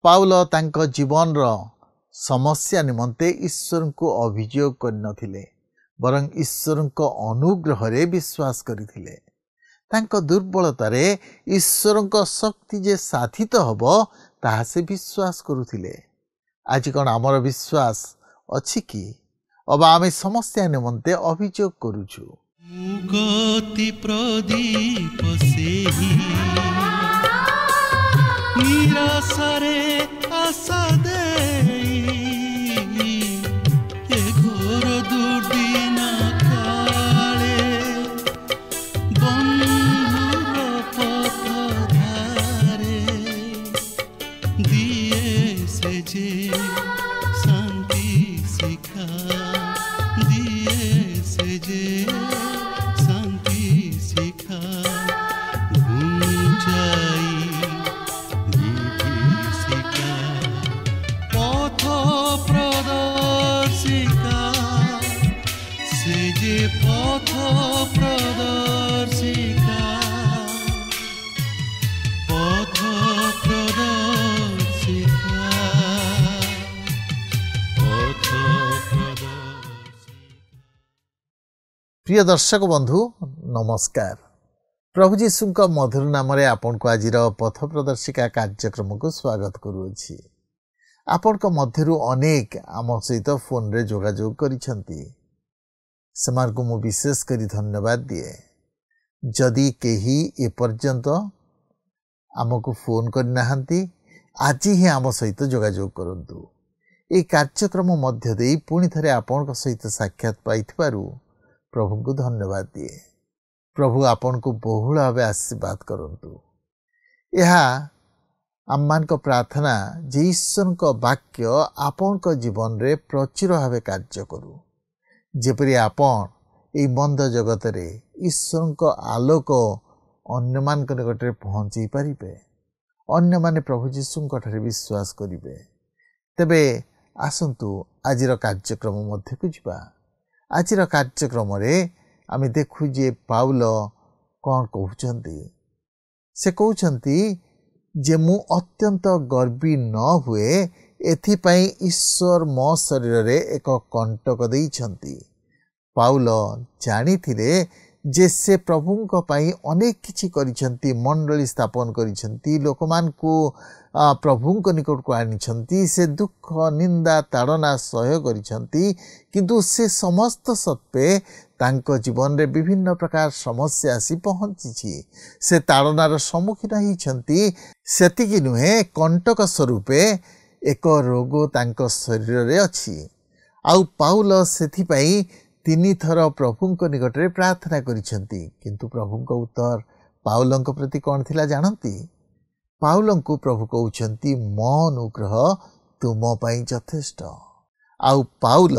पाउल तांको जीवन समस्या निमंते ईश्वर को अभियोग करनथिले बरं ईश्वर को अनुग्रह रे विश्वास करथिले। तांको दुर्बलतारे ईश्वर को शक्ति जे साथित हबो ताहा से विश्वास करुथिले। आज कौन आमर विश्वास अछि कि अब आमे समस्या निमंते अभियोग करूछु। मुगति प्रदीप सेही निराशरे आशा देई ए घोर दुर्दिन काले बंधुर पथ धारे दिए से जे शांति शिखा दिए से जे प्रिय दर्शक बंधु नमस्कार। प्रभु जीशु मधुर नाम आपण को आज पथ प्रदर्शिका कार्यक्रम को स्वागत करुछि। आपण को मध्यरु अनेक आम सहित फोन रे जोगाजोग करिसंती, समान को मु विशेष करी धन्यवाद दिए। जदि केही ए पर्यंत आमको फोन करनाहांती आज ही आम सहित जोगाजोग करंतु। ए कार्यक्रम मध्य देई पुणी थरे आपण को सहित साक्षात पाइथिबारु प्रभु को धन्यवाद दिए। प्रभु आपण को बहुल भाव आशीर्वाद करंतु। यह आम्मान को प्रार्थना जे ईश्वर को वाक्य आपण को जीवन रे प्रचुर भाव कार्य करू, जेपरि आपण ए मंद जगत रे ईश्वर को आलोक अन्य मान को निकट रे पहुंची पारिबे, अन्य माने प्रभु जीशु को ठारे विश्वास करिवे। तबे आसंतु आजिर कार्यक्रम मध्य को जिबा। आजिर कार्यक्रम रे आमे देखु जे पाउल कौन कहउछंती। से कहउछंती जे मु अत्यंत गर्वी न हुए एथि पई ईश्वर मो शरीर रे एक कंटक देइछंती। पाउल जानी थिले जे से प्रभुंक पई अनेक किछि करिछंती, मंडली स्थापन करिछंती, लोकमान को प्रभुंक निकट को आनिछंती, से दुख निंदा ताड़ना सहय करिछंती। किंतु से समस्त सत्वे तांको जीवन रे विभिन्न प्रकार समस्या आसी पहुंची। से ताड़नार सम्मुखीन होइछंती। सेतिकी नुहे कंटक स्वरूपे एक रोग तांको शरीर रे अछि। आउ पाउल सेथि पई 3 थर प्रभुंक निकट रे प्रार्थना करिछंती। किंतु प्रभुंक उत्तर पाउलंक प्रति कौन थिला जानंती? पाउलंकु प्रभु कहउछंती मो अनुग्रह तुम पई यथेष्ट। आउ पाउल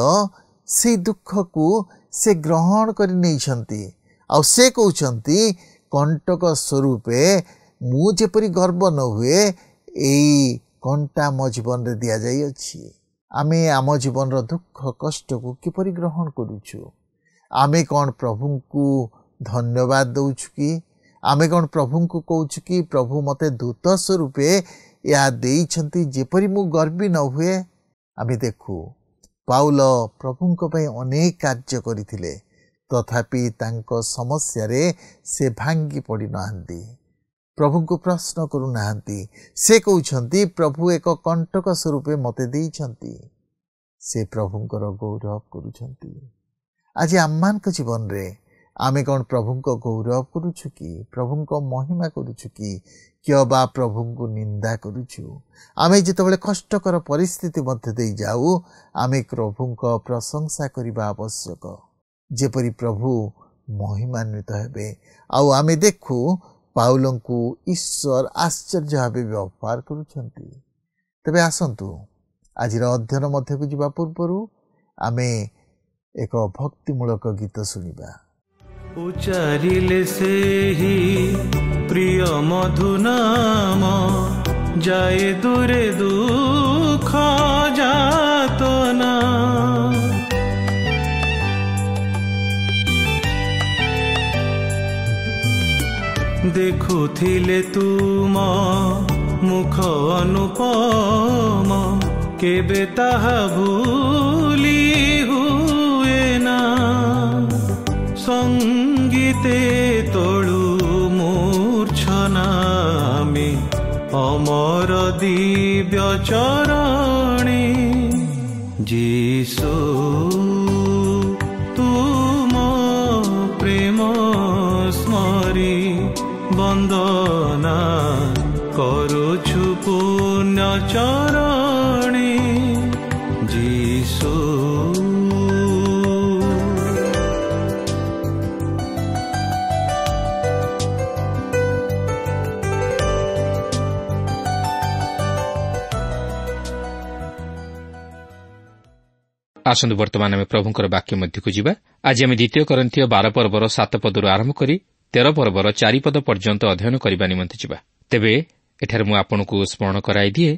से दुख को से ग्रहण करि नैछंती। आउ से कहउछंती कंटक स्वरूपे मु जेपरि गर्व न हुए एई कंटा मो जीवन रे दिया जाई अछि। आमे आम जीवन रो दुख कष्ट को किपरि ग्रहण करूछु? आमे कौन प्रभु को धन्यवाद दउछु कि? आमे कौन प्रभु को कहूछु कि प्रभु मते दूत स्वरूपे या देइछंती जेपरि मु गर्वी न हुए? आमे देखु पाउल प्रभु को पई अनेक कार्य करिथिले, तथापि तांको समस्या रे से भांगी पड़ी नहांती, प्रभु को प्रश्न करू नहांती। से कहउछंती प्रभु एक कंटक स्वरूपे मते देइछंती। से प्रभुंकर गौरव करूछंती। आज आम्मान को जीवन रे आमे कौन प्रभु को गौरव करूछु कि? प्रभु को महिमा करूछु कि क्यों बा प्रभु को निंदा करूछु? आमे जेतेबेले कष्टकर परिस्थिति मध्य दे जाऊ आमे प्रभु को प्रशंसा करिबा आवश्यक, जेपरि प्रभु महिमान्वित हेबे। आउ आमे देखु पाउलं को ईश्वर आश्चर्य भावे व्यवहार करुछंती। तबे आसंतु आजिर अध्ययन मध्य को जिबा पूर्वरु आमे एक भक्तिमूलक गीत सुनिबा। उचारिले से ही प्रिय मधु नाम जाए दूरे दुख जातना। देखुथिले तुम मुख अनुपम केबे ताहा भूली हुए ना। संगीते तोळु मूर्छनामि अमर दिव्य चरणे। जीसु तुम प्रेम स्मरी वंदना करुछु पुण्य चरणे। जीसु आसंतु वर्तमान आम प्रभुंकर वाक्य मध्यकु जिबा। आज आम द्वितीय कोरिन्थियो 12 पर्वर 7 पदरु आरंभ करी 13 पर्वर 4 पद पर्यंत अध्ययन करबा निमंते जिबा। तेबे एठार मु आपनकु स्मरण कराई दिए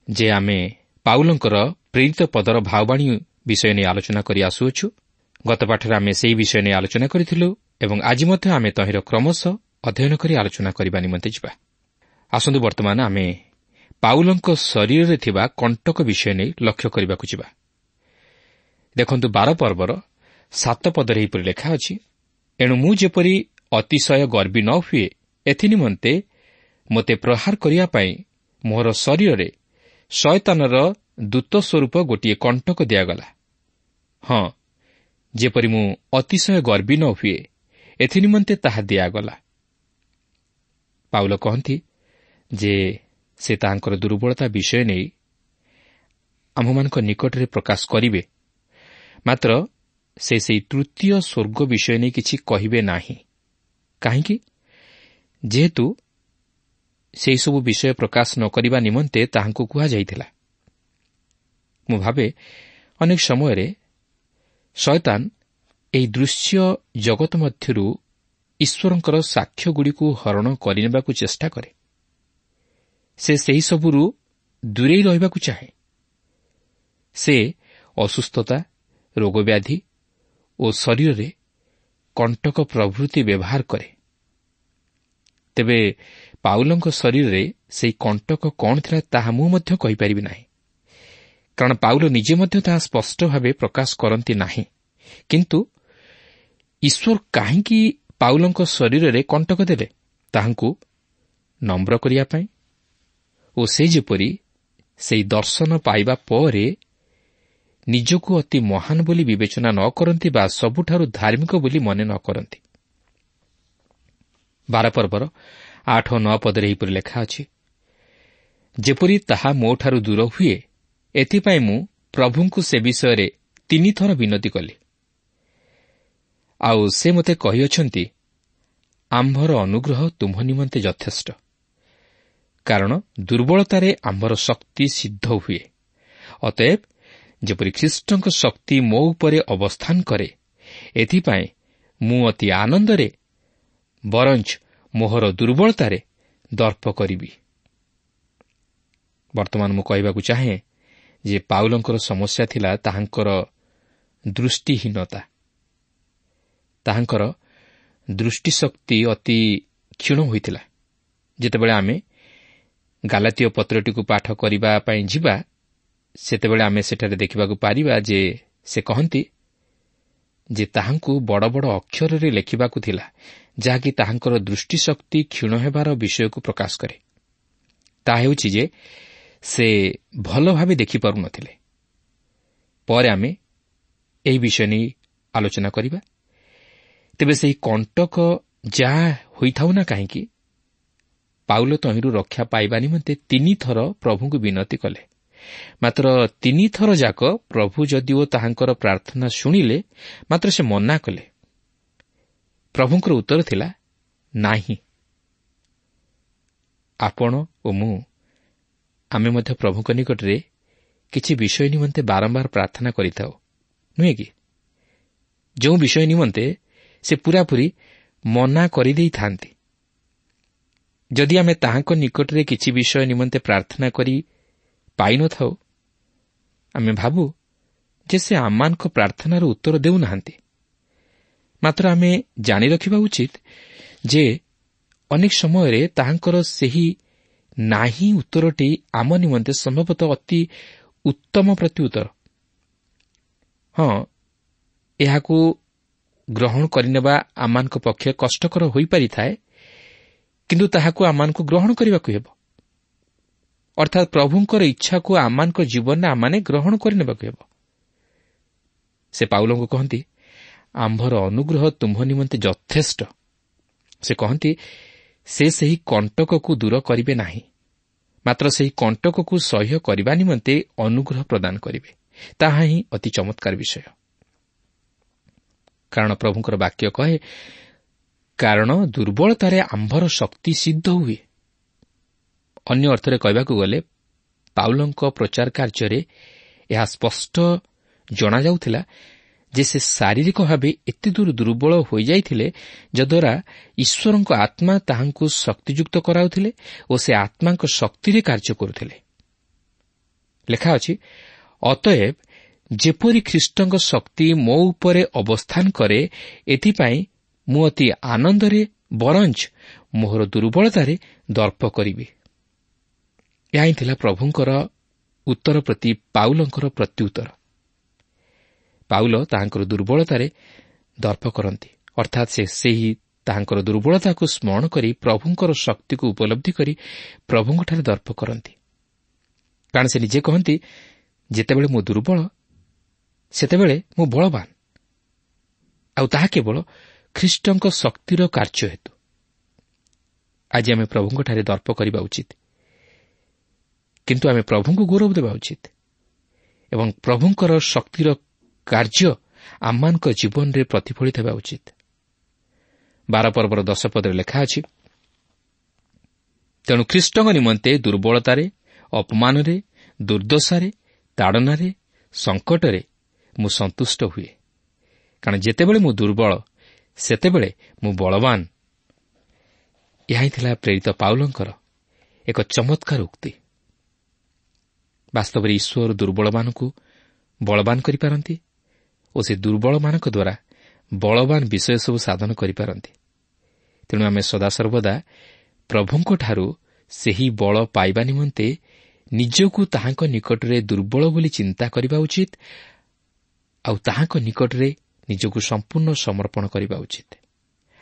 जे आमे पाउलंकर प्रेरित पदर भाववाणी विषय ने आलोचना करि आसुछु। गत पाठरे आमे सेही विषय ने आलोचना करिथिलु एवं आज मध्ये आमे तहिर क्रमशः अध्ययन करि आलोचना करबा निमंते जिबा। आसंतु वर्तमान आमे पाउलंक शरीर रे थिबा कंटक विषय ने लक्ष्य करबाकु जिबा। देखंतु 12 पर्वर 7 पदरे एपरि लेखा अछि, एणु मु जेपरि अतिशय गर्वी न हुए एथि निमंते मोते प्रहार करिया पई मोर शरीर रे शयतानर दूत स्वरूप गोटिए कंटक दियागला। हां, जेपरि मु अतिशय गर्वी न हुए एथि निमंते ताहा दियागला। पाउल कहंती जे से तांकर दुर्बलता विषय नै आममानक निकटरे प्रकाश करिवे, मात्र से तृतीय स्वर्ग विषय नहीं किछि कहिबे नाही। काहेकि जेहेतु से सबु विषय प्रकाश न करिबा निमंते ताहांकु कुहा जाइथिला। मु भाबे अनेक समय रे शयतान एही दृश्य जगत मध्यरु ईश्वरंकर साक्ष्य गुड़िकु हरण करिनेबाकु चेष्टा करे। से सेही सबुरु दूरेई रहिबाकु चाहे। से असुस्थता, रोगव्याधि और शरीर रे कंटक प्रभृति व्यवहार करे। तेबे पाउलंक शरीर रे सेही कंटक कौन थिला ताहा मु मध्य कहि परिबि नाही, कारण पाउल निजे मध्य ताहा स्पष्ट भावे प्रकाश करंती नाही। किंतु ईश्वर काहेकि पाउलंक शरीर रे कंटक देले ताहांकु नम्र करिया पई ओ से जेपरि सेही दर्शन पाइबा परे निजकु अति महान बोली विवेचना न करंती बा सबुठारु धार्मिक बोली मने न करंती। 12 पर्वर 8 और 9 पदरे एहिपरि लेखा अछि, जेपरि ताहा मोठारु दूर हुए एथिपाई मु प्रभुंकु से विषय 3 थर विनती कली। आउ से मते कहि अछंती, आम्भर अनुग्रह तुम निमंते यथेष्ट, कारण दुर्बलतारे आम्भर शक्ति सिद्ध हुए। अतएव जेपरि ख्रीष्टଙ୍କ शक्ति मो उपरे अवस्थान करे एथिपाई मु अति आनंदरे बरंच मोहर दुर्बलतारे दर्प करिबी। वर्तमान मु कहबाकु चाहे जे पाउलंकर समस्या थिला ताहांकर दृष्टिहीनता। ताहांकर दृष्टिशक्ति अति क्षीण होइतिला। जेतेबेले आमे गालातीय पत्रटीकु पाठ करिबा पई जिबा सेतेबेले आमे सेठारे देखिबाकु पारिबा जे से कहंती जे ताहांकु बड़ बड़ अक्षर रे लेखिबाकु थिला, जाहाकि ताहांकर दृष्टिशक्ति क्षीण हेबार विषयकु प्रकाश करे। ताहा हेउछि जे से भल भावे देखि पारु नथिले। परे आमे एही विषय नै आलोचना करिबा। तेबे सेही कंटक जा होइथाउ ना काहेकि पाउल तहिरु रक्षा पाइबा निमंते 3 थर प्रभुଙ୍କୁ विनती कले। मात्र 3 थर जाक प्रभु जदिओ ताहांकर प्रार्थना शुणिले, मात्र से मना कले। प्रभुंकर उत्तर थिला नाही। आपण ओ मु आमे मध्य प्रभुଙ୍କ निकटरे किछि विषय निमंते बारंबार प्रार्थना करिथाउ, नुहे कि जो विषय निमंते से पूरापूरी मना करिदेई थांती। जदि आमे ताहांको निकटरे किछि विषय निमंते प्रार्थना करि पाइ न थाउ, आमे भाबु जे से आमानको प्रार्थनार उत्तर देउ नाहांती। मात्र आमे जानि रखिबा उचित जे अनेक समय रे ताहांकर सेही ନାହିଁ ଉତ୍ତରଟି ଆମ ନିମନ୍ତେ ସମ୍ଭବତଃ ଅତି ଉତ୍ତମ ପ୍ରତି ଉତ୍ତର। ହଁ, ଏହାକୁ ଗ୍ରହଣ କରିନେବା ଆମମାନଙ୍କ ପକ୍ଷେ କଷ୍ଟକର ହୋଇପାରିଥାଏ, କିନ୍ତୁ ତାହାକୁ ଆମମାନଙ୍କୁ ଗ୍ରହଣ କରିବାକୁ ହେବ। ଅର୍ଥାତ୍ ପ୍ରଭୁଙ୍କର ଇଚ୍ଛାକୁ ଆମମାନଙ୍କ ଜୀବନରେ ଆମମାନେ ଗ୍ରହଣ କରିନେବାକୁ ହେବ। ସେ ପାଉଲଙ୍କୁ କହନ୍ତି, ଆମ୍ଭର ଅନୁଗ୍ରହ ତୁମ୍ଭ ନିମନ୍ତେ ଯଥେଷ୍ଟ। ସେ କହନ୍ତି, ସେ ସେହି କଣ୍ଟକକୁ ଦୂର କରିବେ ନାହିଁ, ମାତ୍ର ସେହି କଣ୍ଟକକୁ ସହ୍ୟ କରିବା ନିମନ୍ତେ ଅନୁଗ୍ରହ ପ୍ରଦାନ କରିବେ। ତାହା ହିଁ ଅତି ଚମତ୍କାର ବିଷୟ। କାରଣ ପ୍ରଭୁଙ୍କର ବାକ୍ୟ କହେ, କାରଣ ଦୁର୍ବଳତାରେ ଆମ୍ଭର ଶକ୍ତି ସିଦ୍ଧ ହୁଏ। ଅନ୍ୟ ଅର୍ଥରେ କହିବାକୁ ଗଲେ ପାଉଲଙ୍କ ପ୍ରଚାର କାର୍ଯ୍ୟରେ ଏହା ସ୍ପଷ୍ଟ ଜଣାଯାଉଥିଲା ଯେ ସେ ଶାରୀରିକ ଭାବେ ଏତେ ଦୂର ଦୁର୍ବଳ ହୋଇଯାଇଥିଲେ, ଯଦ୍ୱାରା ଈଶ୍ୱରଙ୍କ ଆତ୍ମା ତାହାଙ୍କୁ ଶକ୍ତିଯୁକ୍ତ କରାଉଥିଲେ ଓ ସେ ଆତ୍ମାଙ୍କ ଶକ୍ତିରେ କାର୍ଯ୍ୟ କରୁଥିଲେ। ଲେଖା ଅଛି, ଅତଏବ ଯେପରି ଖ୍ରୀଷ୍ଟଙ୍କ ଶକ୍ତି ମୋ ଉପରେ ଅବସ୍ଥାନ କରେ, ଏଥିପାଇଁ ମୁଁ ଅତି ଆନନ୍ଦରେ ବରଞ୍ଚ ମୋହର ଦୁର୍ବଳତାରେ ଦର୍ପ କରିବି। ଏହା ହିଁ ଥିଲା ପ୍ରଭୁଙ୍କର ଉତ୍ତର ପ୍ରତି ପାଉଲଙ୍କର ପ୍ରତ୍ୟୁତ୍ତର। ପାଉଲ ତାହାଙ୍କର ଦୁର୍ବଳତାରେ ଦର୍ପ କରନ୍ତି, ଅର୍ଥାତ୍ ସେ ସେହି ତାହାଙ୍କର ଦୁର୍ବଳତାକୁ ସ୍ମରଣ କରି ପ୍ରଭୁଙ୍କର ଶକ୍ତିକୁ ଉପଲବ୍ଧି କରି ପ୍ରଭୁଙ୍କଠାରେ ଦର୍ପ କରନ୍ତି। କାରଣ ସେ ନିଜେ କହନ୍ତି, ଯେତେବେଳେ ମୁଁ ଦୁର୍ବଳ ସେତେବେଳେ ମୁଁ ବଳବାନ, ଆଉ ତାହା କେବଳ ଖ୍ରୀଷ୍ଟଙ୍କ ଶକ୍ତିର କାର୍ଯ୍ୟ ହେତୁ। ଆଜି ଆମେ ପ୍ରଭୁଙ୍କଠାରେ ଦର୍ପ କରିବା ଉଚିତ, କିନ୍ତୁ ଆମେ ପ୍ରଭୁଙ୍କୁ ଗୌରବ ଦେବା ଉଚିତ ଏବଂ ପ୍ରଭୁଙ୍କର ଶକ୍ତିର କାର୍ଯ୍ୟ ଆମମାନଙ୍କ ଜୀବନରେ ପ୍ରତିଫଳିତ ହେବା ଉଚିତ। 12 ପର୍ବର 10 ପଦରେ ଲେଖା ଅଛି, ତେଣୁ ଖ୍ରୀଷ୍ଟଙ୍କ ନିମନ୍ତେ ଦୁର୍ବଳତାରେ, ଅପମାନରେ, ଦୁର୍ଦ୍ଦଶାରେ, ତାଡ଼ନାରେ, ସଙ୍କଟରେ ମୁଁ ସନ୍ତୁଷ୍ଟ ହୁଏ। କାରଣ ଯେତେବେଳେ ମୁଁ ଦୁର୍ବଳ ସେତେବେଳେ ମୁଁ ବଳବାନ। ଏହା ହିଁ ଥିଲା ପ୍ରେରିତ ପାଉଲଙ୍କର ଏକ ଚମତ୍କାର ଉକ୍ତି। ବାସ୍ତବରେ ଈଶ୍ୱର ଦୁର୍ବଳମାନଙ୍କୁ ବଳବାନ କରିପାରନ୍ତି ଓ ସେ ଦୁର୍ବଳମାନଙ୍କ ଦ୍ୱାରା ବଳବାନ ବିଷୟ ସବୁ ସାଧନ କରିପାରନ୍ତି। ତେଣୁ ଆମେ ସଦାସର୍ବଦା ପ୍ରଭୁଙ୍କଠାରୁ ସେହି ବଳ ପାଇବା ନିମନ୍ତେ ନିଜକୁ ତାହାଙ୍କ ନିକଟରେ ଦୁର୍ବଳ ବୋଲି ଚିନ୍ତା କରିବା ଉଚିତ, ଆଉ ତାହାଙ୍କ ନିକଟରେ ନିଜକୁ ସମ୍ପୂର୍ଣ୍ଣ ସମର୍ପଣ କରିବା ଉଚିତ,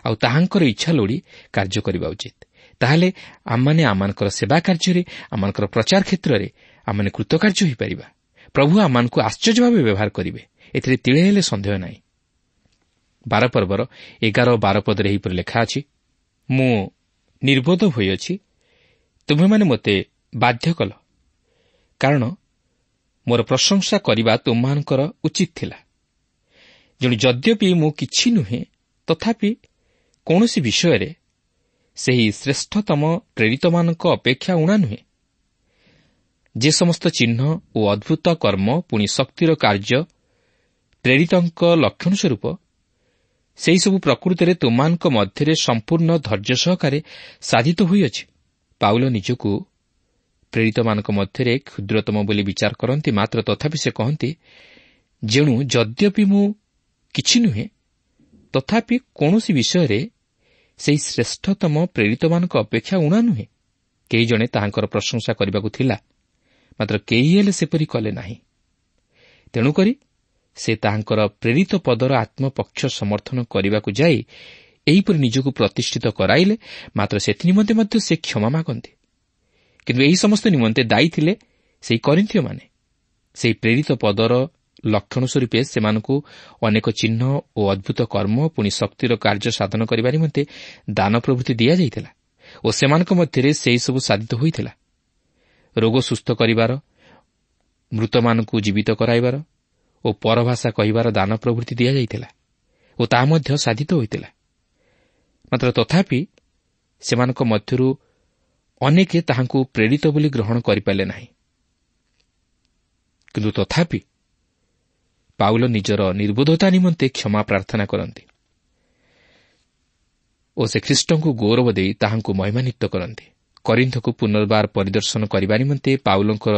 ଆଉ ତାହାଙ୍କର ଇଚ୍ଛା ଲୋଡ଼ି କାର୍ଯ୍ୟ କରିବା ଉଚିତ। ତାହେଲେ ଆମମାନେ ଆମମାନଙ୍କର ସେବା କାର୍ଯ୍ୟରେ, ଆମମାନଙ୍କର ପ୍ରଚାର କ୍ଷେତ୍ରରେ ଆମମାନେ କୃତକାର୍ଯ୍ୟ ହୋଇପାରିବା। ପ୍ରଭୁ ଆମମାନଙ୍କୁ ଆଶ୍ଚର୍ଯ୍ୟ ଭାବେ ବ୍ୟବହାର କରିବେ, ଏଥିରେ ତିଳେ ହେଲେ ସନ୍ଦେହ ନାହିଁ। 12 ପର୍ବର 11-12 ପଦରେ ଏହିପରି ଲେଖା ଅଛି, ମୁଁ ନିର୍ବୋଧ ହୋଇଅଛି, ତୁମେମାନେ ମୋତେ ବାଧ୍ୟ କଲ, କାରଣ ମୋର ପ୍ରଶଂସା କରିବା ତୁମମାନଙ୍କର ଉଚିତ ଥିଲା। ଯେଣୁ ଯଦ୍ୟପି ମୁଁ କିଛି ନୁହେଁ, ତଥାପି କୌଣସି ବିଷୟରେ ସେହି ଶ୍ରେଷ୍ଠତମ ପ୍ରେରିତମାନଙ୍କ ଅପେକ୍ଷା ଊଣା ନୁହେଁ। ଯେ ସମସ୍ତ ଚିହ୍ନ ଓ ଅଦ୍ଭୁତ କର୍ମ ପୁଣି ଶକ୍ତିର କାର୍ଯ୍ୟ ପ୍ରେରିତଙ୍କ ଲକ୍ଷଣ ସ୍ୱରୂପ, ସେହିସବୁ ପ୍ରକୃତିରେ ତୁମମାନଙ୍କ ମଧ୍ୟରେ ସମ୍ପୂର୍ଣ୍ଣ ଧୈର୍ଯ୍ୟ ସହକାରେ ସାଧିତ ହୋଇଅଛି। ପାଉଲ ନିଜକୁ ପ୍ରେରିତମାନଙ୍କ ମଧ୍ୟରେ କ୍ଷୁଦ୍ରତମ ବୋଲି ବିଚାର କରନ୍ତି, ମାତ୍ର ତଥାପି ସେ କହନ୍ତି, ଯେଣୁ ଯଦ୍ୟପି ମୁଁ କିଛି ନୁହେଁ, ତଥାପି କୌଣସି ବିଷୟରେ ସେହି ଶ୍ରେଷ୍ଠତମ ପ୍ରେରିତମାନଙ୍କ ଅପେକ୍ଷା ଊଣା ନୁହେଁ। କେହି ଜଣେ ତାହାଙ୍କର ପ୍ରଶଂସା କରିବାକୁ ଥିଲା, ମାତ୍ର କେହି ହେଲେ ସେପରି କଲେ ନାହିଁ। ତେଣୁକରି ସେ ତାହାଙ୍କର ପ୍ରେରିତ ପଦର ଆତ୍ମପକ୍ଷ ସମର୍ଥନ କରିବାକୁ ଯାଇ ଏହିପରି ନିଜକୁ ପ୍ରତିଷ୍ଠିତ କରାଇଲେ, ମାତ୍ର ସେଥିନିମନ୍ତେ ମଧ୍ୟ ସେ କ୍ଷମା ମାଗନ୍ତି। କିନ୍ତୁ ଏହି ସମସ୍ତ ନିମନ୍ତେ ଦାୟୀ ଥିଲେ ସେହି କରିନ୍ଥୀୟମାନେ। ସେହି ପ୍ରେରିତ ପଦର ଲକ୍ଷଣ ସ୍ୱରୂପେ ସେମାନଙ୍କୁ ଅନେକ ଚିହ୍ନ ଓ ଅଦ୍ଭୁତ କର୍ମ ପୁଣି ଶକ୍ତିର କାର୍ଯ୍ୟ ସାଧନ କରିବା ନିମନ୍ତେ ଦାନ ପ୍ରଭୃତି ଦିଆଯାଇଥିଲା ଓ ସେମାନଙ୍କ ମଧ୍ୟରେ ସେହିସବୁ ସାଧିତ ହୋଇଥିଲା। ରୋଗ ସୁସ୍ଥ କରିବାର, ମୃତମାନଙ୍କୁ ଜୀବିତ କରାଇବାର ଓ ପରଭାଷା କହିବାର ଦାନ ପ୍ରଭୃତି ଦିଆଯାଇଥିଲା ଓ ତାହା ମଧ୍ୟ ସାଧିତ ହୋଇଥିଲା। ମାତ୍ର ତଥାପି ସେମାନଙ୍କ ମଧ୍ୟରୁ ଅନେକ ତାହାଙ୍କୁ ପ୍ରେରିତ ବୋଲି ଗ୍ରହଣ କରିପାରିଲେ ନାହିଁ। କିନ୍ତୁ ତଥାପି ପାଉଲ ନିଜର ନିର୍ବୋଧତା ନିମନ୍ତେ କ୍ଷମା ପ୍ରାର୍ଥନା କରନ୍ତି ଓ ସେ ଖ୍ରୀଷ୍ଟଙ୍କୁ ଗୌରବ ଦେଇ ତାହାଙ୍କୁ ମହିମାନ୍ୱିତ କରନ୍ତି। କରିନ୍ଥକୁ ପୁନର୍ବାର ପରିଦର୍ଶନ କରିବା ନିମନ୍ତେ ପାଉଲଙ୍କର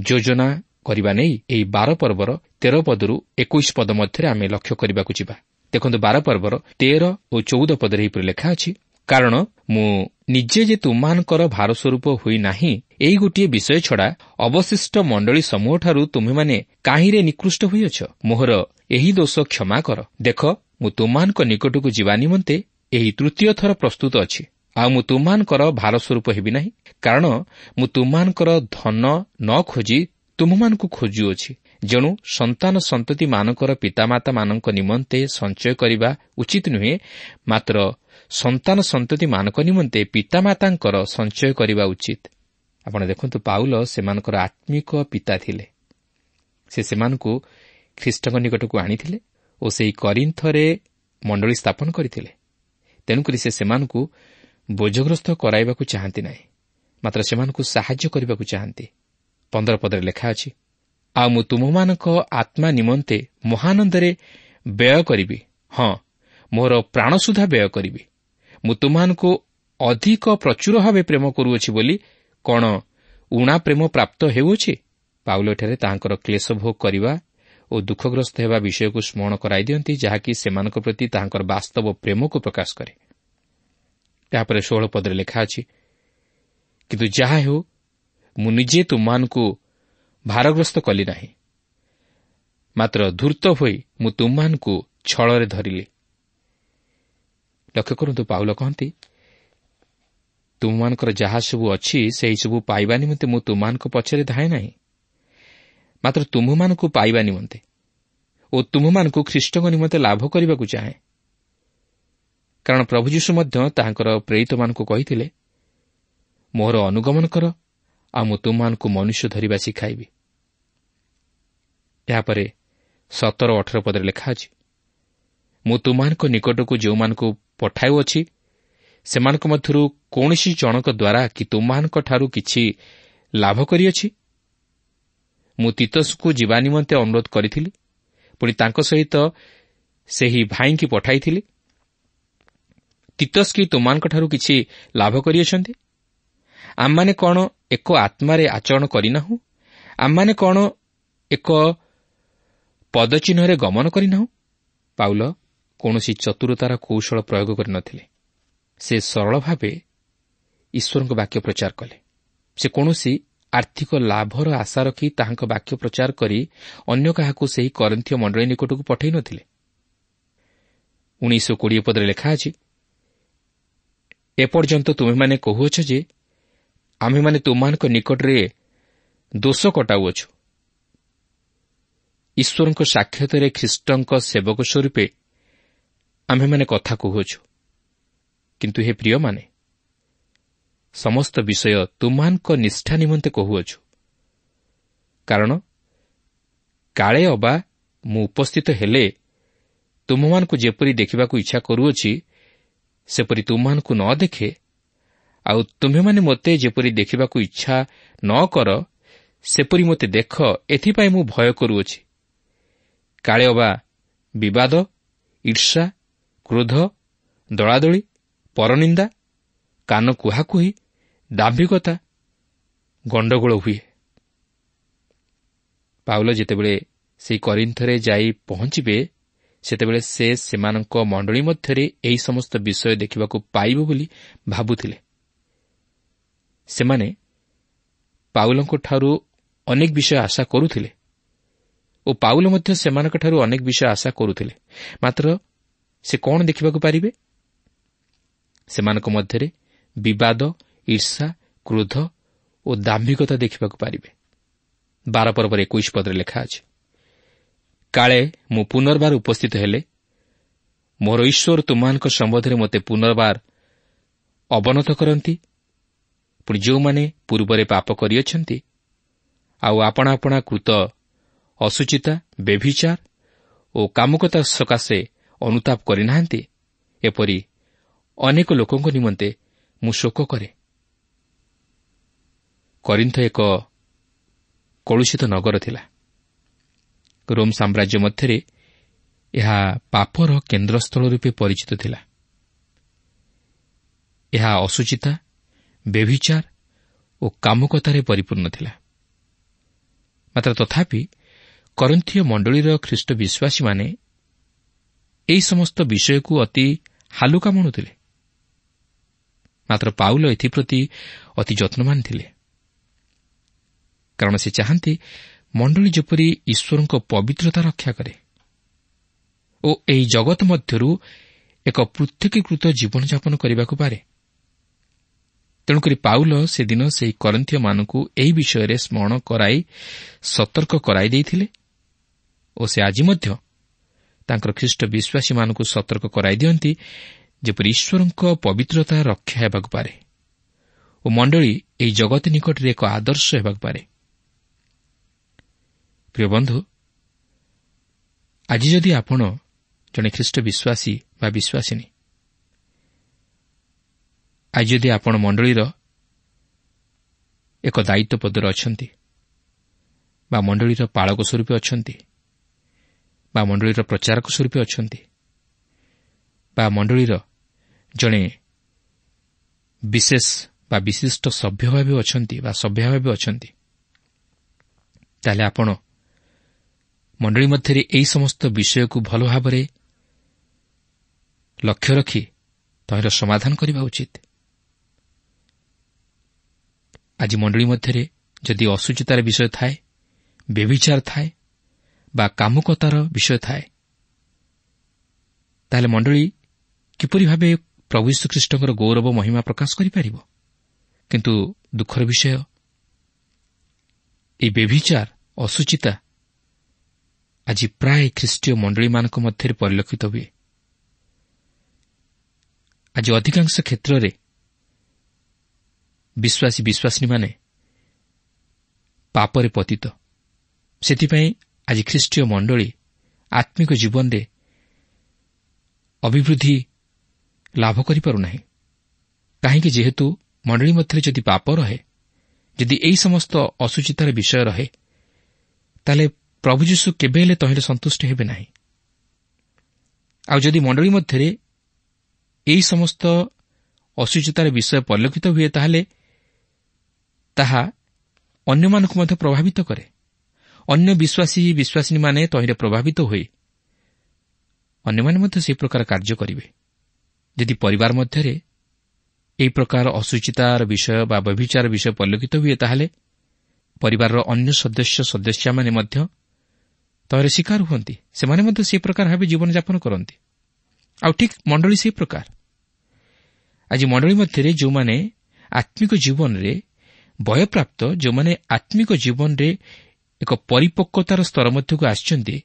ଯୋଜନା କରିବା ନେଇ ଏହି 12 ପର୍ବର 13 ପଦରୁ 21 ପଦ ମଧ୍ୟରେ ଆମେ ଲକ୍ଷ୍ୟ କରିବାକୁ ଯିବା। ଦେଖନ୍ତୁ, 12 ପର୍ବର 13 ଓ 14 ପଦରେ ଏହିପରି ଲେଖା ଅଛି, କାରଣ ମୁଁ ନିଜେ ଯେ ତୁମମାନଙ୍କର ଭାରସ୍ୱରୂପ ହୋଇନାହିଁ, ଏହି ଗୋଟିଏ ବିଷୟ ଛଡ଼ା ଅବଶିଷ୍ଟ ମଣ୍ଡଳୀ ସମୂହଠାରୁ ତୁମେମାନେ କାହିଁରେ ନିକୃଷ୍ଟ ହୋଇଅଛ? ମୋହର ଏହି ଦୋଷ କ୍ଷମା କର। ଦେଖ, ମୁଁ ତୁମମାନଙ୍କ ନିକଟକୁ ଯିବା ନିମନ୍ତେ ଏହି ତୃତୀୟ ଥର ପ୍ରସ୍ତୁତ ଅଛି। ଆଉ ମୁଁ ତୁମମାନଙ୍କର ଭାରସ୍ୱରୂପ ହେବି ନାହିଁ, କାରଣ ମୁଁ ତୁମମାନଙ୍କର ଧନ ନ ଖୋଜି ତୁମମାନଙ୍କୁ ଖୋଜୁଅଛି। ଯେଣୁ ସନ୍ତାନ ସନ୍ତତିମାନଙ୍କର ପିତାମାତାମାନଙ୍କ ନିମନ୍ତେ ସଞ୍ଚୟ କରିବା ଉଚିତ ନୁହେଁ, ମାତ୍ର ସନ୍ତାନ ସନ୍ତତିମାନଙ୍କ ନିମନ୍ତେ ପିତାମାତାଙ୍କର ସଞ୍ଚୟ କରିବା ଉଚିତ। ଆପଣ ଦେଖନ୍ତୁ, ପାଉଲ ସେମାନଙ୍କର ଆତ୍ମିକ ପିତା ଥିଲେ। ସେମାନଙ୍କୁ ଖ୍ରୀଷ୍ଟଙ୍କ ନିକଟକୁ ଆଣିଥିଲେ ଓ ସେହି କରିନ୍ଥରେ ମଣ୍ଡଳୀ ସ୍ଥାପନ କରିଥିଲେ। ତେଣୁକରି ସେମାନଙ୍କୁ ବୋଝଗ୍ରସ୍ତ କରାଇବାକୁ ଚାହାନ୍ତି ନାହିଁ, ମାତ୍ର ସେମାନଙ୍କୁ ସାହାଯ୍ୟ କରିବାକୁ ଚାହାନ୍ତି। 15 ପଦରେ ଲେଖା ଅଛି, ଆଉ ମୁଁ ତୁମମାନଙ୍କ ଆତ୍ମା ନିମନ୍ତେ ମହାନନ୍ଦରେ ବ୍ୟୟ କରିବି। ହଁ, ମୋର ପ୍ରାଣ ସୁଦ୍ଧା ବ୍ୟୟ କରିବି। ମୁଁ ତୁମମାନଙ୍କୁ ଅଧିକ ପ୍ରଚୁର ଭାବେ ପ୍ରେମ କରୁଅଛି ବୋଲି କ'ଣ ଉଣା ପ୍ରେମ ପ୍ରାପ୍ତ ହେଉଅଛି? ପାଉଲ ଏଠାରେ ତାହାଙ୍କର କ୍ଲେଶ ଭୋଗ କରିବା ଓ ଦୁଃଖଗ୍ରସ୍ତ ହେବା ବିଷୟକୁ ସ୍ମରଣ କରାଇ ଦିଅନ୍ତି, ଯାହାକି ସେମାନଙ୍କ ପ୍ରତି ତାହାଙ୍କର ବାସ୍ତବ ପ୍ରେମକୁ ପ୍ରକାଶ କରେ। ଏହାପରେ 16 ପଦରେ ଲେଖା ଅଛି, କିନ୍ତୁ ଯାହା ହେଉ, ମୁଁ ନିଜେ ତୁମମାନଙ୍କୁ ଭାରଗ୍ରସ୍ତ କଲି ନାହିଁ, ମାତ୍ର ଧୂର୍ତ୍ତ ହୋଇ ମୁଁ ତୁମମାନଙ୍କୁ ଛଳରେ ଧରିଲି। ଲକ୍ଷ୍ୟ କରନ୍ତୁ, ପାଉଲ କହନ୍ତି, ତୁମମାନଙ୍କର ଯାହା ସବୁ ଅଛି ସେହିସବୁ ପାଇବା ନିମନ୍ତେ ମୁଁ ତୁମମାନଙ୍କ ପଛରେ ଧାଏଁ ନାହିଁ, ମାତ୍ର ତୁମମାନଙ୍କୁ ପାଇବା ନିମନ୍ତେ ଓ ତୁମମାନଙ୍କୁ ଖ୍ରୀଷ୍ଟଙ୍କ ନିମନ୍ତେ ଲାଭ କରିବାକୁ ଚାହେଁ। କାରଣ ପ୍ରଭୁ ଯୀଶୁ ମଧ୍ୟ ତାହାଙ୍କର ପ୍ରେରିତମାନଙ୍କୁ କହିଥିଲେ, ମୋର ଅନୁଗମନ କର, ଆଉ ମୁଁ ତୁମମାନଙ୍କୁ ମନୁଷ୍ୟ ଧରିବା ଶିଖାଇବି। ଏହାପରେ 17-18 ପଦରେ ଲେଖା ଅଛି, ମୁଁ ତୁମମାନଙ୍କ ନିକଟକୁ ଯେଉଁମାନଙ୍କୁ ପଠାଉଅଛି ସେମାନଙ୍କ ମଧ୍ୟରୁ କୌଣସି ଜଣକ ଦ୍ୱାରା କି ତୁମମାନଙ୍କଠାରୁ କିଛି ଲାଭ କରିଅଛି? ମୁଁ ତିତସକୁ ଯିବା ନିମନ୍ତେ ଅନୁରୋଧ କରିଥିଲି, ପୁଣି ତାଙ୍କ ସହିତ ସେହି ଭାଇଙ୍କୁ ପଠାଇଥିଲି। ତିତସ୍ କି ତୁମମାନଙ୍କଠାରୁ କିଛି ଲାଭ କରିଅଛନ୍ତି? ଆମମାନେ କ'ଣ ଏକ ଆତ୍ମାରେ ଆଚରଣ କରିନାହୁଁ? ଆମମାନେ କ'ଣ ଏକ ପଦଚିହ୍ନରେ ଗମନ କରିନାହୁଁ? ପାଉଲ କୌଣସି ଚତୁରତାର କୌଶଳ ପ୍ରୟୋଗ କରିନଥିଲେ। ସେ ସରଳ ଭାବେ ଈଶ୍ୱରଙ୍କ ବାକ୍ୟ ପ୍ରଚାର କଲେ। ସେ କୌଣସି ଆର୍ଥିକ ଲାଭର ଆଶା ରଖି ତାହାଙ୍କ ବାକ୍ୟ ପ୍ରଚାର କରି ଅନ୍ୟ କାହାକୁ ସେହି କରିନ୍ଥୀୟ ମଣ୍ଡଳୀ ନିକଟକୁ ପଠାଇ ନ ଥିଲେ। 19-20 ପଦରେ ଲେଖା ଅଛି, ଏପର୍ଯ୍ୟନ୍ତ ତୁମେମାନେ କହୁଅଛ ଯେ ଆମ୍ଭେମାନେ ତୁମମାନଙ୍କ ନିକଟରେ ଦୋଷ କଟାଉଅଛୁ। ଈଶ୍ୱରଙ୍କ ସାକ୍ଷାତରେ ଖ୍ରୀଷ୍ଟଙ୍କ ସେବକ ସ୍ୱରୂପେ ଆମ୍ଭେମାନେ କଥା କହୁଅଛୁ। କିନ୍ତୁ ହେ ପ୍ରିୟମାନେ, ସମସ୍ତ ବିଷୟ ତୁମମାନଙ୍କ ନିଷ୍ଠା ନିମନ୍ତେ କହୁଅଛୁ। କାରଣ କାଳେ ଅବା ମୁଁ ଉପସ୍ଥିତ ହେଲେ ତୁମମାନଙ୍କୁ ଯେପରି ଦେଖିବାକୁ ଇଚ୍ଛା କରୁଅଛି ସେପରି ତୁମମାନଙ୍କୁ ନ ଦେଖେ, ଆଉ ତୁମେମାନେ ମୋତେ ଯେପରି ଦେଖିବାକୁ ଇଚ୍ଛା ନ କର ସେପରି ମୋତେ ଦେଖ, ଏଥିପାଇଁ ମୁଁ ଭୟ କରୁଅଛି। କାଳେ ଅବା ବିବାଦ, ଈର୍ଷା, କ୍ରୋଧ, ଦଳାଦଳି, ପରନିନ୍ଦା, କାନ କୁହାକୁହି, ଦାମ୍ଭିକତା, ଗଣ୍ଡଗୋଳ ହୁଏ। ପାଉଲ ଯେତେବେଳେ ସେହି କରିନ୍ଥରେ ଯାଇ ପହଞ୍ଚିବେ ସେତେବେଳେ ସେ ସେମାନଙ୍କ ମଣ୍ଡଳୀ ମଧ୍ୟରେ ଏହି ସମସ୍ତ ବିଷୟ ଦେଖିବାକୁ ପାଇବ ବୋଲି ଭାବୁଥିଲେ। ସେମାନେ ପାଉଲଙ୍କଠାରୁ ଅନେକ ବିଷୟ ଆଶା କରୁଥିଲେ ଓ ପାଉଲ ମଧ୍ୟ ସେମାନଙ୍କଠାରୁ ଅନେକ ବିଷୟ ଆଶା କରୁଥିଲେ। ମାତ୍ର ସେ କ'ଣ ଦେଖିବାକୁ ପାରିବେ? ସେମାନଙ୍କ ମଧ୍ୟରେ ବିବାଦ, ଈର୍ଷା, କ୍ରୋଧ ଓ ଦାମ୍ଭିକତା ଦେଖିବାକୁ ପାରିବେ। 12 ପର୍ବର 21 ପଦରେ ଲେଖା ଅଛି, କାଳେ ମୁଁ ପୁନର୍ବାର ଉପସ୍ଥିତ ହେଲେ ମୋର ଈଶ୍ୱର ତୁମମାନଙ୍କ ସମ୍ବନ୍ଧରେ ମୋତେ ପୁନର୍ବାର ଅବନତ କରନ୍ତି। ପୁଣି ଯେଉଁମାନେ ପୂର୍ବରେ ପାପ କରିଅଛନ୍ତି ଆଉ ଆପଣା ଆପଣା କୃତ ଅଶୁଚିତା, ବ୍ୟଭିଚାର ଓ କାମୁକତା ସକାଶେ ଅନୁତାପ କରିନାହାନ୍ତି, ଏପରି ଅନେକ ଲୋକଙ୍କ ନିମନ୍ତେ ମୁଁ ଶୋକ କରେ। କରିନ୍ଥ ଏକ କଳୁଷିତ ନଗର ଥିଲା। ରୋମ୍ ସାମ୍ରାଜ୍ୟ ମଧ୍ୟରେ ଏହା ପାପର କେନ୍ଦ୍ରସ୍ଥଳ ରୂପେ ପରିଚିତ ଥିଲା। ଏହା ଅଶୁଚିତା, ବ୍ୟଭିଚାର ଓ କାମୁକତାରେ ପରିପୂର୍ଣ୍ଣ ଥିଲା। ମାତ୍ର ତଥାପି କରିନ୍ଥୀୟ ମଣ୍ଡଳୀର ଖ୍ରୀଷ୍ଟ ବିଶ୍ୱାସୀମାନେ ଏହି ସମସ୍ତ ବିଷୟକୁ ଅତି ହାଲୁକା ମଣୁଥିଲେ। ମାତ୍ର ପାଉଲ ଏଥିପ୍ରତି ଅତି ଯତ୍ନବାନ ଥିଲେ, କାରଣ ସେ ଚାହାନ୍ତି ମଣ୍ଡଳୀ ଯେପରି ଈଶ୍ୱରଙ୍କ ପବିତ୍ରତା ରକ୍ଷା କରେ ଓ ଏହି ଜଗତ ମଧ୍ୟରୁ ଏକ ପୃଥକୀକୃତ ଜୀବନଯାପନ କରିବାକୁ ପାରେ। ତେଣୁକରି ପାଉଲ ସେଦିନ ସେହି କରିନ୍ଥୀୟମାନଙ୍କୁ ଏହି ବିଷୟରେ ସ୍ମରଣ କରାଇ ସତର୍କ କରାଇ ଦେଇଥିଲେ ଓ ସେ ଆଜି ମଧ୍ୟ ତାଙ୍କର ଖ୍ରୀଷ୍ଟ ବିଶ୍ୱାସୀମାନଙ୍କୁ ସତର୍କ କରାଇ ଦିଅନ୍ତି ଯେପରି ଈଶ୍ୱରଙ୍କ ପବିତ୍ରତା ରକ୍ଷା ହେବାକୁ ପାରେ ଓ ମଣ୍ଡଳୀ ଏହି ଜଗତ ନିକଟରେ ଏକ ଆଦର୍ଶ ହେବାକୁ ପାରେ। ପ୍ରିୟ ବନ୍ଧୁ, ଆଜି ଯଦି ଆପଣ ଜଣେ ଖ୍ରୀଷ୍ଟ ବିଶ୍ୱାସୀ ବା ବିଶ୍ୱାସିନୀ, ଆଜି ଯଦି ଆପଣ ମଣ୍ଡଳୀର ଏକ ଦାୟିତ୍ୱ ପଦରେ ଅଛନ୍ତି ବା ମଣ୍ଡଳୀର ପାଳକ ସ୍ୱରୂପ ଅଛନ୍ତି ବା ମଣ୍ଡଳୀର ପ୍ରଚାରକ ସ୍ୱରୂପ ଅଛନ୍ତି ବା ମଣ୍ଡଳୀର ଜଣେ ବିଶେଷ ବା ବିଶିଷ୍ଟ ସଭ୍ୟ ଭାବେ ଅଛନ୍ତି ବା ସଭ୍ୟା ଭାବେ ଅଛନ୍ତି, ତାହେଲେ ଆପଣ ମଣ୍ଡଳୀ ମଧ୍ୟରେ ଏହି ସମସ୍ତ ବିଷୟକୁ ଭଲ ଭାବରେ ଲକ୍ଷ୍ୟ ରଖି ତହିଁର ସମାଧାନ କରିବା ଉଚିତ। ଆଜି ମଣ୍ଡଳୀ ମଧ୍ୟରେ ଯଦି ଅଶୁଚିତାର ବିଷୟ ଥାଏ, ବ୍ୟଭିଚାର ଥାଏ ବା କାମୁକତାର ବିଷୟ ଥାଏ, ତାହେଲେ ମଣ୍ଡଳୀ କିପରି ଭାବେ ପ୍ରଭୁ ଯୀଶୁଖ୍ରୀଷ୍ଟଙ୍କର ଗୌରବ ମହିମା ପ୍ରକାଶ କରିପାରିବ? କିନ୍ତୁ ଦୁଃଖର ବିଷୟ, ଏହି ବ୍ୟଭିଚାର ଅଶୁଚିତା ଆଜି ପ୍ରାୟ ଖ୍ରୀଷ୍ଟୀୟ ମଣ୍ଡଳୀମାନଙ୍କ ମଧ୍ୟରେ ପରିଲକ୍ଷିତ ହୁଏ। ଆଜି ଅଧିକାଂଶ କ୍ଷେତ୍ରରେ ବିଶ୍ୱାସୀ ବିଶ୍ୱାସିନୀମାନେ ପାପରେ ପତିତ। ସେଥିପାଇଁ ଆଜି ଖ୍ରୀଷ୍ଟୀୟ ମଣ୍ଡଳୀ ଆତ୍ମିକ ଜୀବନରେ ଅଭିବୃଦ୍ଧି ଲାଭ କରିପାରୁନାହିଁ। କାହିଁକି? ଯେହେତୁ ମଣ୍ଡଳୀ ମଧ୍ୟରେ ଯଦି ପାପ ରହେ, ଯଦି ଏହି ସମସ୍ତ ଅଶୁଚିତାର ବିଷୟ ରହେ, ତାହେଲେ ପ୍ରଭୁ ଯୀଶୁ କେବେ ହେଲେ ତହିଁରେ ସନ୍ତୁଷ୍ଟ ହେବେ ନାହିଁ। ଆଉ ଯଦି ମଣ୍ଡଳୀ ମଧ୍ୟରେ ଏହି ସମସ୍ତ ଅଶୁଚିତାର ବିଷୟ ପରିଲକ୍ଷିତ ହୁଏ, ତାହେଲେ ତାହା ଅନ୍ୟମାନଙ୍କୁ ମଧ୍ୟ ପ୍ରଭାବିତ କରେ। ଅନ୍ୟ ବିଶ୍ୱାସୀ ବିଶ୍ୱାସିନୀମାନେ ତହିଁରେ ପ୍ରଭାବିତ ହୋଇ ଅନ୍ୟମାନେ ମଧ୍ୟ ସେହି ପ୍ରକାର କାର୍ଯ୍ୟ କରିବେ। ଯଦି ପରିବାର ମଧ୍ୟରେ ଏହି ପ୍ରକାର ଅଶୁଚିତାର ବିଷୟ ବା ବ୍ୟଭିଚାର ବିଷୟ ପରିଲକ୍ଷିତ ହୁଏ, ତାହେଲେ ପରିବାରର ଅନ୍ୟ ସଦସ୍ୟମାନେ ମଧ୍ୟ ତହିଁରେ ଶିକାର ହୁଅନ୍ତି। ସେମାନେ ମଧ୍ୟ ସେହି ପ୍ରକାର ଭାବେ ଜୀବନଯାପନ କରନ୍ତି। ଆଉ ଠିକ୍ ମଣ୍ଡଳୀ ସେହି ପ୍ରକାର। ଆଜି ମଣ୍ଡଳୀ ମଧ୍ୟରେ ଯେଉଁମାନେ ଆତ୍ମିକ ଜୀବନରେ ବୟପ୍ରାପ୍ତ, ଯେଉଁମାନେ ଆତ୍ମିକ ଜୀବନରେ ଏକ ପରିପକ୍ୱତାର ସ୍ତର ମଧ୍ୟକୁ ଆସିଛନ୍ତି,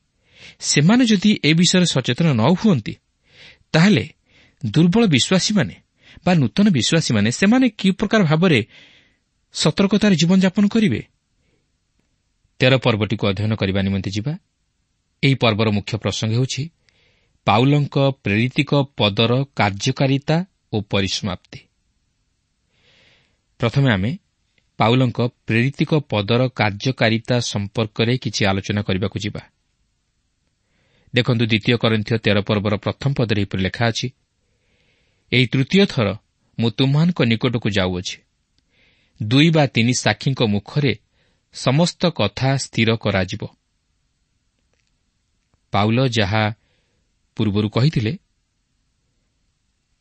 ସେମାନେ ଯଦି ଏ ବିଷୟରେ ସଚେତନ ନ ହୁଅନ୍ତି, ତାହେଲେ ଦୁର୍ବଳ ବିଶ୍ୱାସୀମାନେ ବା ନୂତନ ବିଶ୍ୱାସୀମାନେ ସେମାନେ କି ପ୍ରକାର ଭାବରେ ସତର୍କତାର ଜୀବନଯାପନ କରିବେ? 13 ପର୍ବଟିକୁ ଅଧ୍ୟୟନ କରିବା ନିମନ୍ତେ ଯିବା। ଏହି ପର୍ବର ମୁଖ୍ୟ ପ୍ରସଙ୍ଗ ହେଉଛି ପାଉଲଙ୍କ ପ୍ରେରିତିକ ପଦର କାର୍ଯ୍ୟକାରିତା ଓ ପରିସମାପ୍ତି। ପ୍ରଥମେ ଆମେ ପାଉଲଙ୍କ ପ୍ରେରିତିକ ପଦର କାର୍ଯ୍ୟକାରିତା ସମ୍ପର୍କରେ କିଛି ଆଲୋଚନା କରିବାକୁ ଯିବା। ଦେଖନ୍ତୁ, 2 କରିନ୍ଥୀୟ 13 ପର୍ବର ପ୍ରଥମ ପଦରେ ଏହିପରି ଲେଖା ଅଛି, ଏହି ତୃତୀୟ ଥର ମୁଁ ତୁମମାନଙ୍କ ନିକଟକୁ ଯାଉଅଛି। 2 ବା 3 ସାକ୍ଷୀଙ୍କ ମୁଖରେ ସମସ୍ତ କଥା ସ୍ଥିର କରାଯିବ। ପାଉଲ ଯାହା ପୂର୍ବରୁ କହିଥିଲେ,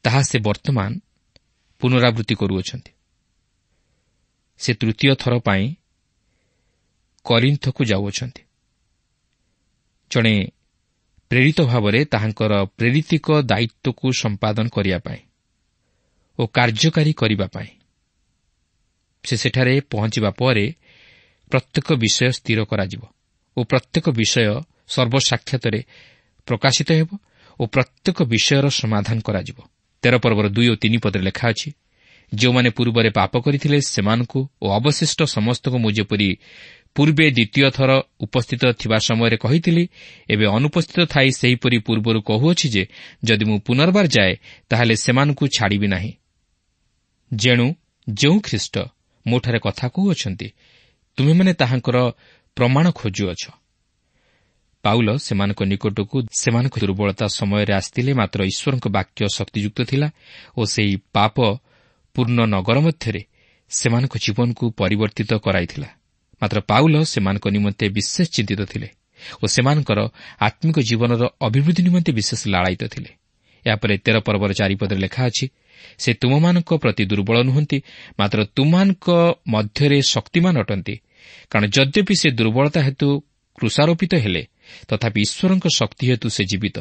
ତାହା ସେ ବର୍ତ୍ତମାନ ପୁନରାବୃତ୍ତି କରୁଅଛନ୍ତି। ସେ ତୃତୀୟ ଥର ପାଇଁ କରିନ୍ଥକୁ ଯାଉଅଛନ୍ତି। ଜଣେ ପ୍ରେରିତ ଭାବରେ ତାହାଙ୍କର ପ୍ରେରିତିକ ଦାୟିତ୍ୱକୁ ସମ୍ପାଦନ କରିବା ପାଇଁ ଓ କାର୍ଯ୍ୟକାରୀ କରିବା ପାଇଁ। ସେ ସେଠାରେ ପହଞ୍ଚିବା ପରେ ପ୍ରତ୍ୟେକ ବିଷୟ ସ୍ଥିର କରାଯିବ ଓ ପ୍ରତ୍ୟେକ ବିଷୟ ସର୍ବସାକ୍ଷାତରେ ପ୍ରକାଶିତ ହେବ ଓ ପ୍ରତ୍ୟେକ ବିଷୟର ସମାଧାନ କରାଯିବ। 13 ପର୍ବର 2 ଓ 3 ପଦରେ ଲେଖା ଅଛି, ଯେଉଁମାନେ ପୂର୍ବରେ ପାପ କରିଥିଲେ ସେମାନଙ୍କୁ ଓ ଅବଶିଷ୍ଟ ସମସ୍ତଙ୍କୁ ମୁଁ ଯେପରି ପୂର୍ବେ ଦ୍ୱିତୀୟ ଥର ଉପସ୍ଥିତ ଥିବା ସମୟରେ କହିଥିଲି, ଏବେ ଅନୁପସ୍ଥିତ ଥାଇ ସେହିପରି ପୂର୍ବରୁ କହୁଅଛି ଯେ ଯଦି ମୁଁ ପୁନର୍ବାର ଯାଏ, ତାହେଲେ ସେମାନଙ୍କୁ ଛାଡ଼ିବି ନାହିଁ। ଯେଣୁ ଯେଉଁ ଖ୍ରୀଷ୍ଟ ମୋଠାରେ କଥା କହୁଅଛନ୍ତି, ତୁମେମାନେ ତାହାଙ୍କର ପ୍ରମାଣ ଖୋଜୁଅଛ। ପାଉଲ ସେମାନଙ୍କ ନିକଟକୁ ସେମାନଙ୍କ ଦୁର୍ବଳତା ସମୟରେ ଆସିଥିଲେ, ମାତ୍ର ଈଶ୍ୱରଙ୍କ ବାକ୍ୟ ଶକ୍ତିଯୁକ୍ତ ଥିଲା ଓ ସେହି ପାପ ପୂର୍ଣ୍ଣ ନଗର ମଧ୍ୟରେ ସେମାନଙ୍କ ଜୀବନକୁ ପରିବର୍ତ୍ତିତ କରାଇଥିଲା। ମାତ୍ର ପାଉଲ ସେମାନଙ୍କ ନିମନ୍ତେ ବିଶେଷ ଚିନ୍ତିତ ଥିଲେ ଓ ସେମାନଙ୍କର ଆତ୍ମିକ ଜୀବନର ଅଭିବୃଦ୍ଧି ନିମନ୍ତେ ବିଶେଷ ଲାଳାୟିତ ଥିଲେ। ଏହାପରେ 13 ପର୍ବର 4 ପଦରେ ଲେଖା ଅଛି, ସେ ତୁମମାନଙ୍କ ପ୍ରତି ଦୁର୍ବଳ ନୁହନ୍ତି, ମାତ୍ର ତୁମମାନଙ୍କ ମଧ୍ୟରେ ଶକ୍ତିମାନ ଅଟନ୍ତି। କାରଣ ଯଦ୍ୟପି ସେ ଦୁର୍ବଳତା ହେତୁ କ୍ରୁଶାରୋପିତ ହେଲେ, ତଥାପି ଈଶ୍ୱରଙ୍କ ଶକ୍ତି ହେତୁ ସେ ଜୀବିତ।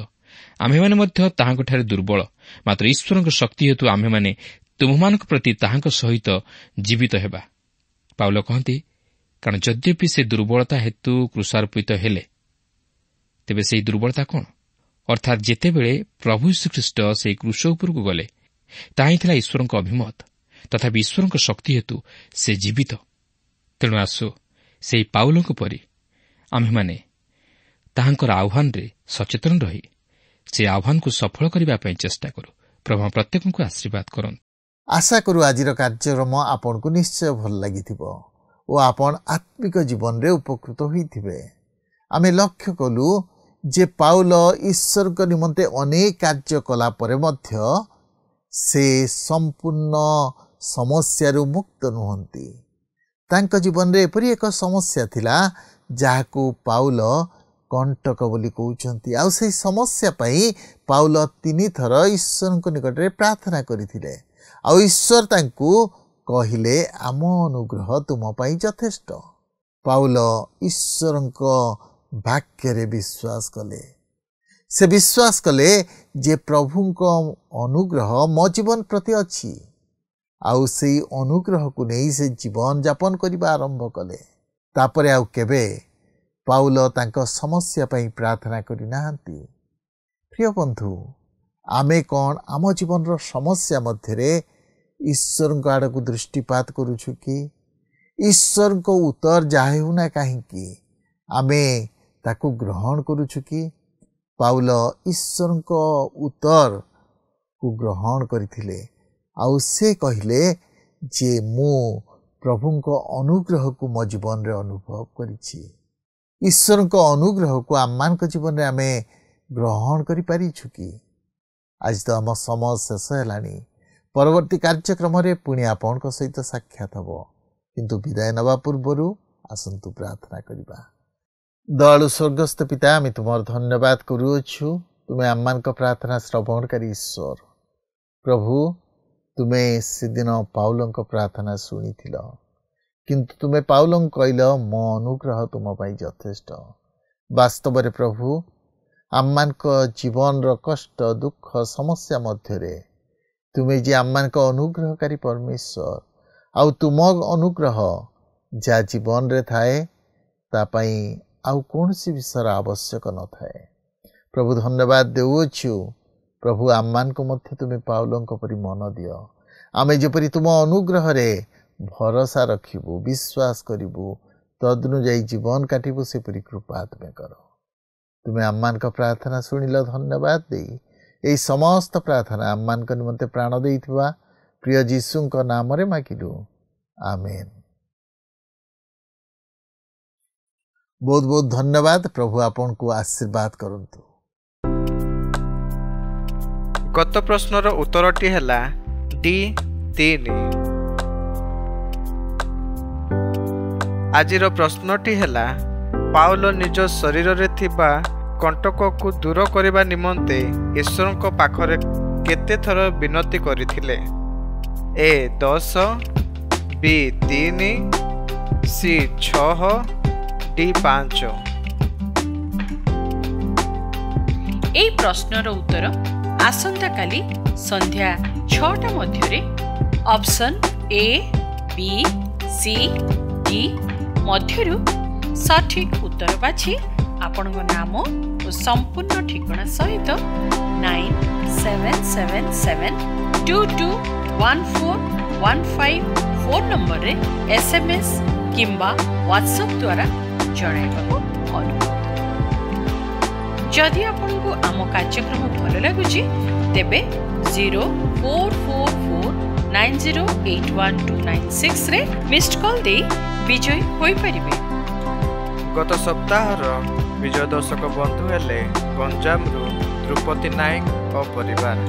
ଆମ୍ଭେମାନେ ମଧ୍ୟ ତାହାଙ୍କଠାରେ ଦୁର୍ବଳ, ମାତ୍ର ଈଶ୍ୱରଙ୍କ ଶକ୍ତି ହେତୁ ଆମ୍ଭେମାନେ ତୁମମାନଙ୍କ ପ୍ରତି ତାହାଙ୍କ ସହିତ ଜୀବିତ ହେବା। ପାଉଲ କହନ୍ତି, କାରଣ ଯଦ୍ୟପି ସେ ଦୁର୍ବଳତା ହେତୁ କ୍ରୁଶାରୋପିତ ହେଲେ, ତେବେ ସେହି ଦୁର୍ବଳତା କ'ଣ? ଅର୍ଥାତ୍ ଯେତେବେଳେ ପ୍ରଭୁ ଯୀଶୁଖ୍ରୀଷ୍ଟ ସେହି କ୍ରୁଶ ଉପରକୁ ଗଲେ, ତାହା ହିଁ ଥିଲା ଈଶ୍ୱରଙ୍କ ଅଭିମତ। ତଥାପି ଈଶ୍ୱରଙ୍କ ଶକ୍ତି ହେତୁ ସେ ଜୀବିତ। ତେଣୁ ଆସୁ ସେହି ପାଉଲଙ୍କ ପରି ଆମ୍ଭେମାନେ ତାହାଙ୍କର ଆହ୍ୱାନରେ ସଚେତନ ରହି ସେ ଆହ୍ୱାନକୁ ସଫଳ କରିବା ପାଇଁ ଚେଷ୍ଟା କରୁ। ପ୍ରଭୁ ପ୍ରତ୍ୟେକଙ୍କୁ ଆଶୀର୍ବାଦ କରନ୍ତୁ। ଆଶା କରୁ ଆଜିର କାର୍ଯ୍ୟକ୍ରମ ଆପଣଙ୍କୁ ନିଶ୍ଚୟ ଭଲ ଲାଗିଥିବ ଓ ଆପଣ ଆତ୍ମିକ ଜୀବନରେ ଉପକୃତ ହୋଇଥିବେ। ଆମେ ଲକ୍ଷ୍ୟ କଲୁ ଯେ ପାଉଲ ଈଶ୍ୱରଙ୍କ ନିମନ୍ତେ ଅନେକ କାର୍ଯ୍ୟ କଲା ପରେ ମଧ୍ୟ ସେ ସମ୍ପୂର୍ଣ୍ଣ ସମସ୍ୟାରୁ ମୁକ୍ତ ନୁହନ୍ତି। ତାଙ୍କ ଜୀବନରେ ଏପରି ଏକ ସମସ୍ୟା ଥିଲା ଯାହାକୁ ପାଉଲ କଣ୍ଟକ ବୋଲି କହୁଛନ୍ତି। ଆଉ ସେହି ସମସ୍ୟା ପାଇଁ ପାଉଲ 3 ଥର ଈଶ୍ୱରଙ୍କ ନିକଟରେ ପ୍ରାର୍ଥନା କରିଥିଲେ। ଆଉ ଈଶ୍ୱର ତାଙ୍କୁ କହିଲେ, ଆମ ଅନୁଗ୍ରହ ତୁମ ପାଇଁ ଯଥେଷ୍ଟ। ପାଉଲ ଈଶ୍ୱରଙ୍କ ବାକ୍ୟରେ ବିଶ୍ୱାସ କଲେ। ସେ ବିଶ୍ୱାସ କଲେ ଯେ ପ୍ରଭୁଙ୍କ ଅନୁଗ୍ରହ ମୋ ଜୀବନ ପ୍ରତି ଅଛି। ଆଉ ସେହି ଅନୁଗ୍ରହକୁ ନେଇ ସେ ଜୀବନ ଯାପନ କରିବା ଆରମ୍ଭ କଲେ। ତାପରେ ଆଉ କେବେ ପାଉଲ ତାଙ୍କ ସମସ୍ୟା ପାଇଁ ପ୍ରାର୍ଥନା କରିନାହାନ୍ତି। ପ୍ରିୟ ବନ୍ଧୁ, ଆମେ କ'ଣ ଆମ ଜୀବନର ସମସ୍ୟା ମଧ୍ୟରେ ଈଶ୍ୱରଙ୍କ ଆଡ଼କୁ ଦୃଷ୍ଟିପାତ କରୁଛୁ କି? ଈଶ୍ୱରଙ୍କ ଉତ୍ତର ଯାହା ହେଉନା କାହିଁକି ଆମେ ତାକୁ ଗ୍ରହଣ କରୁଛୁ କି? ପାଉଲ ଈଶ୍ୱରଙ୍କ ଉତ୍ତରକୁ ଗ୍ରହଣ କରିଥିଲେ। ଆଉ ସେ କହିଲେ ଯେ ମୁଁ ପ୍ରଭୁଙ୍କ ଅନୁଗ୍ରହକୁ ମୋ ଜୀବନରେ ଅନୁଭବ କରିଛି। ଈଶ୍ୱରଙ୍କ ଅନୁଗ୍ରହକୁ ଆମମାନଙ୍କ ଜୀବନରେ ଆମେ ଗ୍ରହଣ କରିପାରିଛୁ କି? ଆଜି ତ ଆମ ସମୟ ଶେଷ ହେଲାଣି। ପରବର୍ତ୍ତୀ କାର୍ଯ୍ୟକ୍ରମରେ ପୁଣି ଆପଣଙ୍କ ସହିତ ସାକ୍ଷାତ ହେବ। କିନ୍ତୁ ବିଦାୟ ନେବା ପୂର୍ବରୁ ଆସନ୍ତୁ ପ୍ରାର୍ଥନା କରିବା। ଦୟାଳୁ ସ୍ୱର୍ଗସ୍ଥ ପିତା, ଆମେ ତୁମର ଧନ୍ୟବାଦ କରୁଅଛୁ। ତୁମେ ଆମମାନଙ୍କ ପ୍ରାର୍ଥନା ଶ୍ରବଣକାରୀ ଈଶ୍ୱର। ପ୍ରଭୁ, ତୁମେ ସେଦିନ ପାଉଲଙ୍କ ପ୍ରାର୍ଥନା ଶୁଣିଥିଲ, କିନ୍ତୁ ତୁମେ ପାଉଲଙ୍କୁ କହିଲ, ମୋ ଅନୁଗ୍ରହ ତୁମ ପାଇଁ ଯଥେଷ୍ଟ। ବାସ୍ତବରେ ପ୍ରଭୁ, ଆମମାନଙ୍କ ଜୀବନର କଷ୍ଟ, ଦୁଃଖ, ସମସ୍ୟା ମଧ୍ୟରେ ତୁମେ ଯେ ଆମମାନଙ୍କ ଅନୁଗ୍ରହକାରୀ ପରମେଶ୍ୱର, ଆଉ ତୁମ ଅନୁଗ୍ରହ ଯାହା ଜୀବନରେ ଥାଏ ତା ପାଇଁ ଆଉ କୌଣସି ବିଷୟର ଆବଶ୍ୟକ ନଥାଏ। ପ୍ରଭୁ, ଧନ୍ୟବାଦ ଦେଉଅଛୁ। ପ୍ରଭୁ, ଆମମାନଙ୍କୁ ମଧ୍ୟ ତୁମେ ପାଉଲଙ୍କ ପରି ମନ ଦିଅ। ଆମେ ଯେପରି ତୁମ ଅନୁଗ୍ରହରେ ଭରସା ରଖିବୁ, ବିଶ୍ୱାସ କରିବୁ, ତଦନୁଯାୟୀ ଜୀବନ କାଟିବୁ, ସେପରି କୃପା ତୁମେ କର। ତୁମେ ଆମମାନଙ୍କ ପ୍ରାର୍ଥନା ଶୁଣିଲ। ଧନ୍ୟବାଦ ଦେଇ ଏହି ସମସ୍ତ ପ୍ରାର୍ଥନା ଆମମାନଙ୍କ ନିମନ୍ତେ ପ୍ରାଣ ଦେଇଥିବା ପ୍ରିୟ ଯୀଶୁଙ୍କ ନାମରେ ମାଗିଲୁ, ଆମେନ୍। ବହୁତ ବହୁତ ଧନ୍ୟବାଦ। ପ୍ରଭୁ ଆପଣଙ୍କୁ ଆଶୀର୍ବାଦ କରନ୍ତୁ। ଗତ ପ୍ରଶ୍ନର ଉତ୍ତରଟି ହେଲା D3। ଆଜିର ପ୍ରଶ୍ନଟି ହେଲା, ପାଉଲ ନିଜ ଶରୀରରେ ଥିବା କଣ୍ଟକକୁ ଦୂର କରିବା ନିମନ୍ତେ ଈଶ୍ୱରଙ୍କ ପାଖରେ କେତେ ଥର ବିନତି କରିଥିଲେ? A10, B3, C6, D5। এই প্রশ্নর উত্তর আসন্তাকালি সন্ধ্যা 6টা মধ্যে option A, B, C, D মধ্যরু সঠিক উত্তর বাছি আপনার নাম ও সম্পূর্ণ ঠিকনা সহিত 9777221415 ফোন নম্বরে SMS কিংবা WhatsApp দ্বারা জଣାଇବାକୁ ଅନୁରୋଧ। ଯଦି ଆପଣଙ୍କୁ ଆମ କାର୍ଯ୍ୟକ୍ରମ ଭଲ ଲାଗୁଛି ତେବେ 0444908126 ରେ ମିସ୍ଡ କଲ୍ ଦେଇ ବିଜୟୀ ହୋଇପାରିବେ। ଗତ ସପ୍ତାହର ବିଜୟ ଦର୍ଶକ ବନ୍ଧୁ ହେଲେ ଗଞ୍ଜାମରୁ ଧ୍ରୁପତି ନାୟକ ଓ ପରିବାର।